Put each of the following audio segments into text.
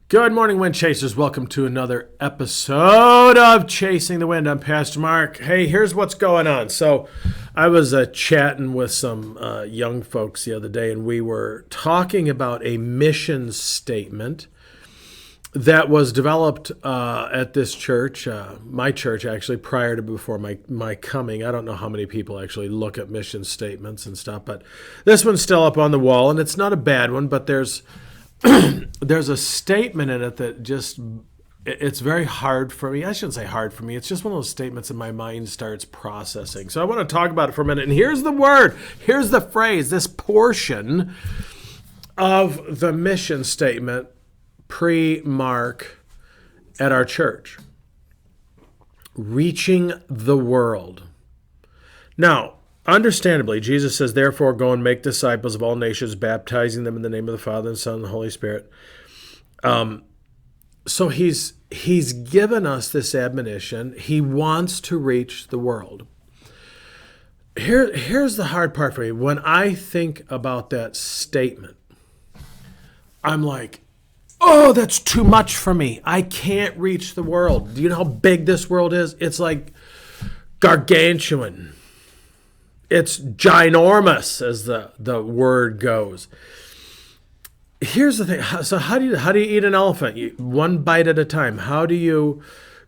Good morning, Wind Chasers. Welcome to another episode of Chasing the Wind. I'm Pastor Mark. Hey, here's what's going on. So, I was chatting with some young folks the other day, and we were talking about a mission statement that was developed at this church, my church actually, prior to before my coming. I don't know how many people actually look at mission statements and stuff, but this one's still up on the wall, and it's not a bad one, but there's a statement in it that it's very hard for me. I shouldn't say hard for me. It's just one of those statements that my mind starts processing. So I want to talk about it for a minute. And here's the word, here's the phrase, this portion of the mission statement pre-Mark at our church. Reaching the world. Now, understandably, Jesus says, therefore, go and make disciples of all nations, baptizing them in the name of the Father, and the Son, and the Holy Spirit. So he's given us this admonition. He wants to reach the world. Here's the hard part for me. When I think about that statement, I'm like, oh, that's too much for me. I can't reach the world. Do you know how big this world is? It's like gargantuan. It's ginormous, as the word goes. Here's the thing. So how do you eat an elephant? One bite at a time. How do you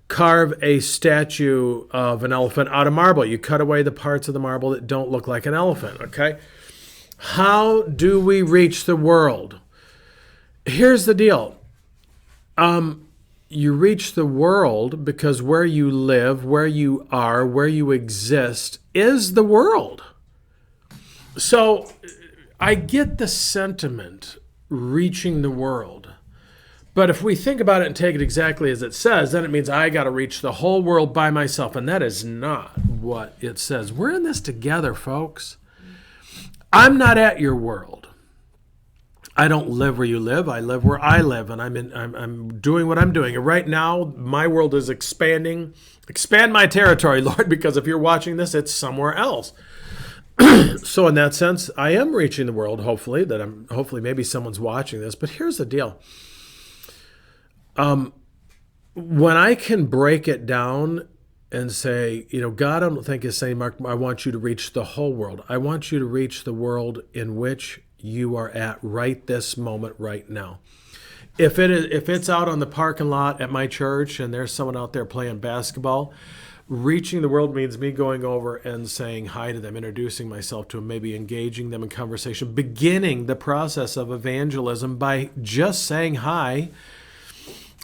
carve a statue of an elephant out of marble? You cut away the parts of the marble that don't look like an elephant, okay? How do we reach the world? Here's the deal. You reach the world because where you live, where you are, where you exist is the world. So I get the sentiment, reaching the world. But if we think about it and take it exactly as it says, then it means I got to reach the whole world by myself. And that is not what it says. We're in this together, folks. I'm not at your world. I don't live where you live. I live where I live, and I'm doing what I'm doing. And right now, my world is expanding. Expand my territory, Lord, because if you're watching this, it's somewhere else. So in that sense, I am reaching the world, hopefully maybe someone's watching this. But here's the deal. When I can break it down and say, God, I don't think is saying, Mark, I want you to reach the whole world. I want you to reach the world in which you are at right this moment, right now. If it's out on the parking lot at my church and there's someone out there playing basketball, reaching the world means me going over and saying hi to them, introducing myself to them, maybe engaging them in conversation, beginning the process of evangelism by just saying hi.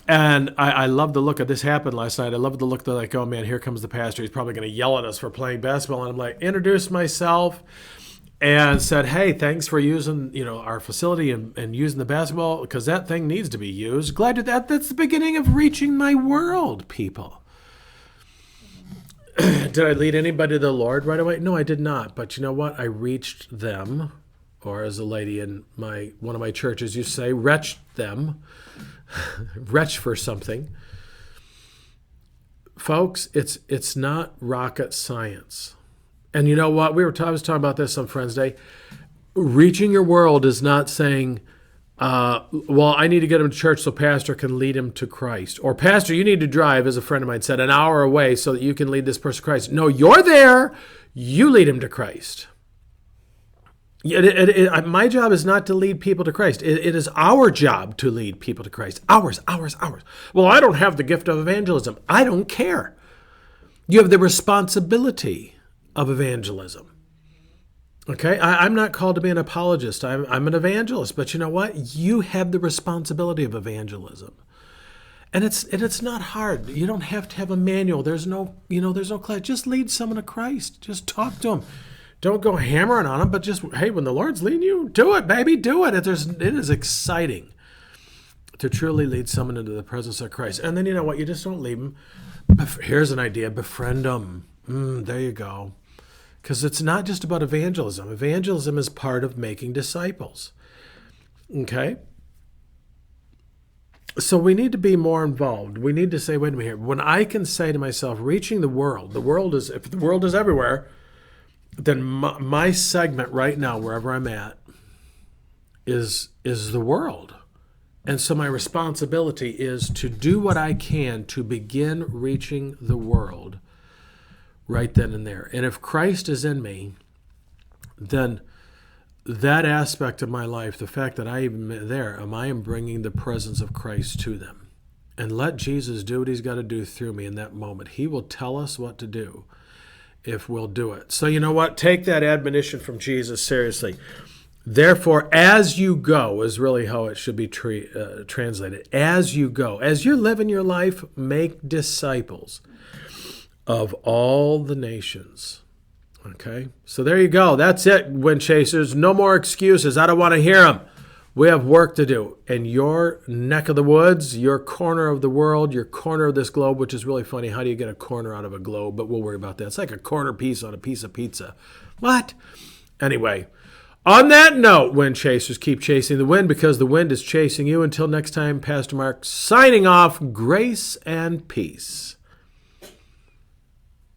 And I love the look of this happened last night. I love the look, they're like, oh man, here comes the pastor. He's probably going to yell at us for playing basketball. And I'm like, introduced myself and said, hey, thanks for using our facility and using the basketball, because that thing needs to be used. Glad to that. That's the beginning of reaching my world, people. Did I lead anybody to the Lord right away? No, I did not. But you know what? I reached them, or as a lady in one of my churches used to say, retched them. Retch for something. Folks, it's not rocket science. And you know what? I was talking about this on Friends Day. Reaching your world is not saying, well, I need to get him to church so pastor can lead him to Christ. Or pastor, you need to drive, as a friend of mine said, an hour away so that you can lead this person to Christ. No, you're there. You lead him to Christ. My job is not to lead people to Christ. It is our job to lead people to Christ. Ours. Well, I don't have the gift of evangelism. I don't care. You have the responsibility of evangelism. Okay? I'm not called to be an apologist. I'm an evangelist. But you know what? You have the responsibility of evangelism. And it's not hard. You don't have to have a manual. There's no class. Just lead someone to Christ. Just talk to them. Don't go hammering on them, but just, hey, when the Lord's leading you, do it, baby, do it. It is exciting to truly lead someone into the presence of Christ. And then you know what? You just don't leave them. Here's an idea. Befriend them. There you go. Because it's not just about evangelism. Evangelism is part of making disciples. Okay? So we need to be more involved. We need to say, wait a minute here. When I can say to myself, reaching the world if the world is everywhere, then my segment right now, wherever I'm at, is the world. And so my responsibility is to do what I can to begin reaching the world right then and there. And if Christ is in me, then that aspect of my life, the fact that I am there, I am bringing the presence of Christ to them. And let Jesus do what he's got to do through me in that moment. He will tell us what to do if we'll do it. So you know what? Take that admonition from Jesus seriously. Therefore, as you go is really how it should be translated. As you go, as you're living your life, make disciples of all the nations. Okay, so there you go. That's it, Wind Chasers. No more excuses. I don't want to hear them. We have work to do. And your neck of the woods, your corner of the world, your corner of this globe, which is really funny. How do you get a corner out of a globe? But we'll worry about that. It's like a corner piece on a piece of pizza. What? Anyway, on that note, Wind Chasers, keep chasing the wind because the wind is chasing you. Until next time, Pastor Mark signing off. Grace and peace.